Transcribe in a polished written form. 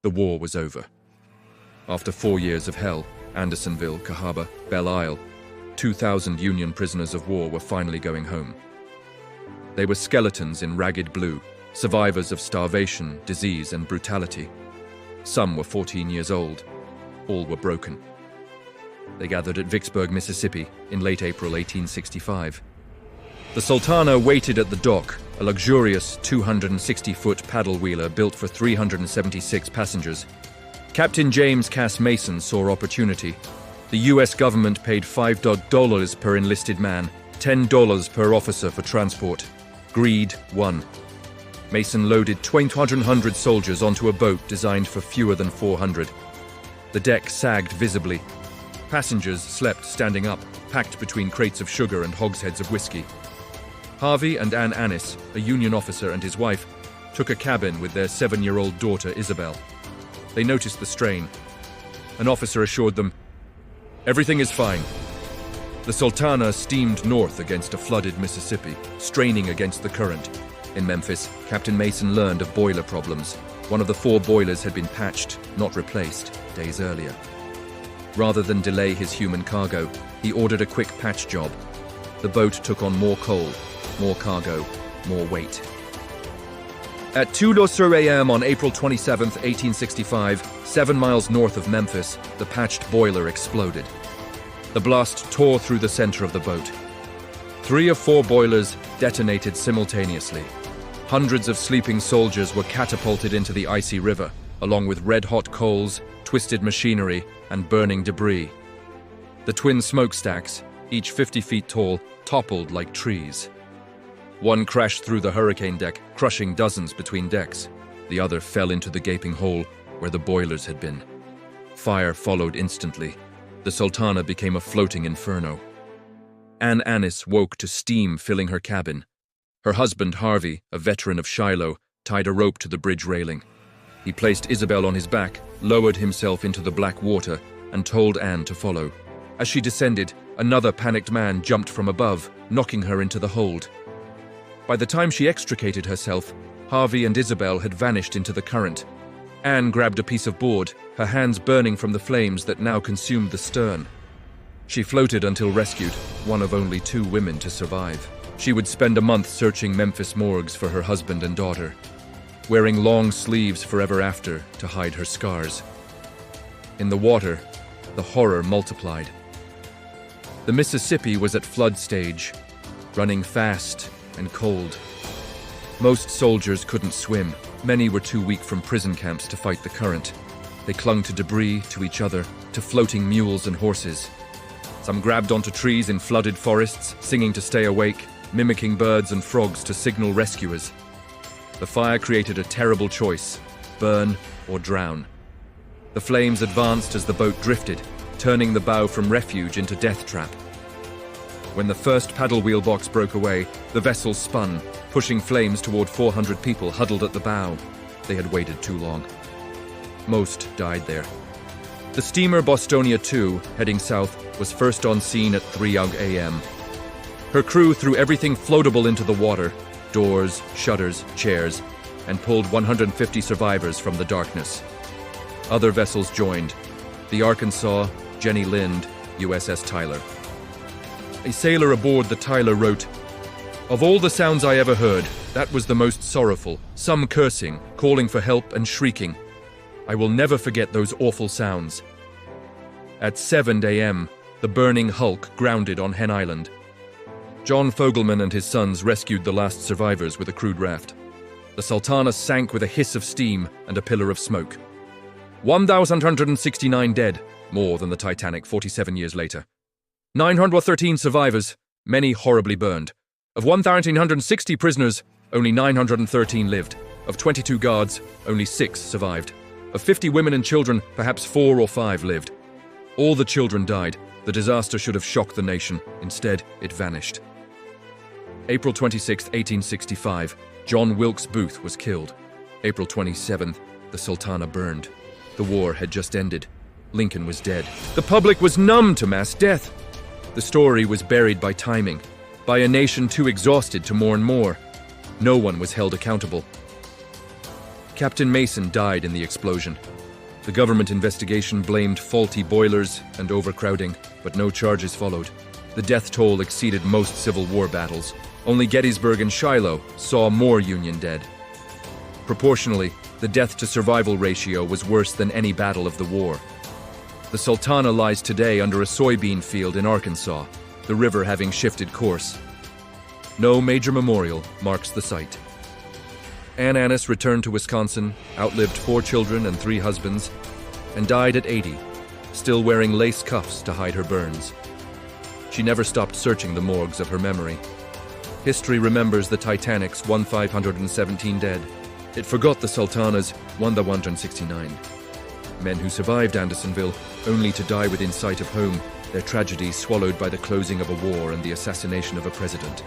The war was over. After 4 years of hell, Andersonville, Cahaba, Belle Isle, 2,000 Union prisoners of war were finally going home. They were skeletons in ragged blue, survivors of starvation, disease, and brutality. Some were 14 years old. All were broken. They gathered at Vicksburg, Mississippi, in late April 1865. The Sultana waited at the dock, a luxurious 260-foot paddle wheeler built for 376 passengers. Captain James Cass Mason saw opportunity. The U.S. government paid $5 per enlisted man, $10 per officer for transport. Greed won. Mason loaded 200 soldiers onto a boat designed for fewer than 400. The deck sagged visibly. Passengers slept standing up, packed between crates of sugar and hogsheads of whiskey. Harvey and Ann Annis, a Union officer and his wife, took a cabin with their 7-year-old daughter Isabel. They noticed the strain. An officer assured them, "Everything is fine." The Sultana steamed north against a flooded Mississippi, straining against the current. In Memphis, Captain Mason learned of boiler problems. One of the 4 boilers had been patched, not replaced, days earlier. Rather than delay his human cargo, he ordered a quick patch job. The boat took on more coal, more cargo, more weight. At 2:00 a.m. on April 27, 1865, 7 miles north of Memphis, the patched boiler exploded. The blast tore through the center of the boat. 3 of 4 boilers detonated simultaneously. Hundreds of sleeping soldiers were catapulted into the icy river, along with red-hot coals, twisted machinery, and burning debris. The twin smokestacks, each 50 feet tall, toppled like trees. One crashed through the hurricane deck, crushing dozens between decks. The other fell into the gaping hole where the boilers had been. Fire followed instantly. The Sultana became a floating inferno. Ann Annis woke to steam filling her cabin. Her husband, Harvey, a veteran of Shiloh, tied a rope to the bridge railing. He placed Isabel on his back, lowered himself into the black water, and told Ann to follow. As she descended, another panicked man jumped from above, knocking her into the hold. By the time she extricated herself, Harvey and Isabel had vanished into the current. Ann grabbed a piece of board, her hands burning from the flames that now consumed the stern. She floated until rescued, one of only 2 women to survive. She would spend a month searching Memphis morgues for her husband and daughter, wearing long sleeves forever after to hide her scars. In the water, the horror multiplied. The Mississippi was at flood stage, running fast and cold. Most soldiers couldn't swim. Many were too weak from prison camps to fight the current. They clung to debris, to each other, to floating mules and horses. Some grabbed onto trees in flooded forests, singing to stay awake, mimicking birds and frogs to signal rescuers. The fire created a terrible choice: burn or drown. The flames advanced as the boat drifted, turning the bow from refuge into death trap. When the first paddle wheel box broke away, the vessel spun, pushing flames toward 400 people huddled at the bow. They had waited too long. Most died there. The steamer Bostonia II, heading south, was first on scene at 3 a.m. Her crew threw everything floatable into the water: doors, shutters, chairs, and pulled 150 survivors from the darkness. Other vessels joined: the Arkansas, Jenny Lind, USS Tyler. A sailor aboard the Tyler wrote, "Of all the sounds I ever heard, that was the most sorrowful, some cursing, calling for help and shrieking. I will never forget those awful sounds." At 7 a.m., the burning hulk grounded on Hen Island. John Fogelman and his sons rescued the last survivors with a crude raft. The Sultana sank with a hiss of steam and a pillar of smoke. 1,169 dead, more than the Titanic 47 years later. 913 survivors, many horribly burned. Of 1,360 prisoners, only 913 lived. Of 22 guards, only 6 survived. Of 50 women and children, perhaps 4 or 5 lived. All the children died. The disaster should have shocked the nation. Instead, it vanished. April 26, 1865, John Wilkes Booth was killed. April 27th, the Sultana burned. The war had just ended. Lincoln was dead. The public was numb to mass death. The story was buried by timing, by a nation too exhausted to mourn more. No one was held accountable. Captain Mason died in the explosion. The government investigation blamed faulty boilers and overcrowding, but no charges followed. The death toll exceeded most Civil War battles. Only Gettysburg and Shiloh saw more Union dead. Proportionally, the death-to-survival ratio was worse than any battle of the war. The Sultana lies today under a soybean field in Arkansas, the river having shifted course. No major memorial marks the site. Ann Annis returned to Wisconsin, outlived 4 children and 3 husbands, and died at 80, still wearing lace cuffs to hide her burns. She never stopped searching the morgues of her memory. History remembers the Titanic's 1,517 dead. It forgot the Sultana's 1,169. Men who survived Andersonville, only to die within sight of home, their tragedies swallowed by the closing of a war and the assassination of a president.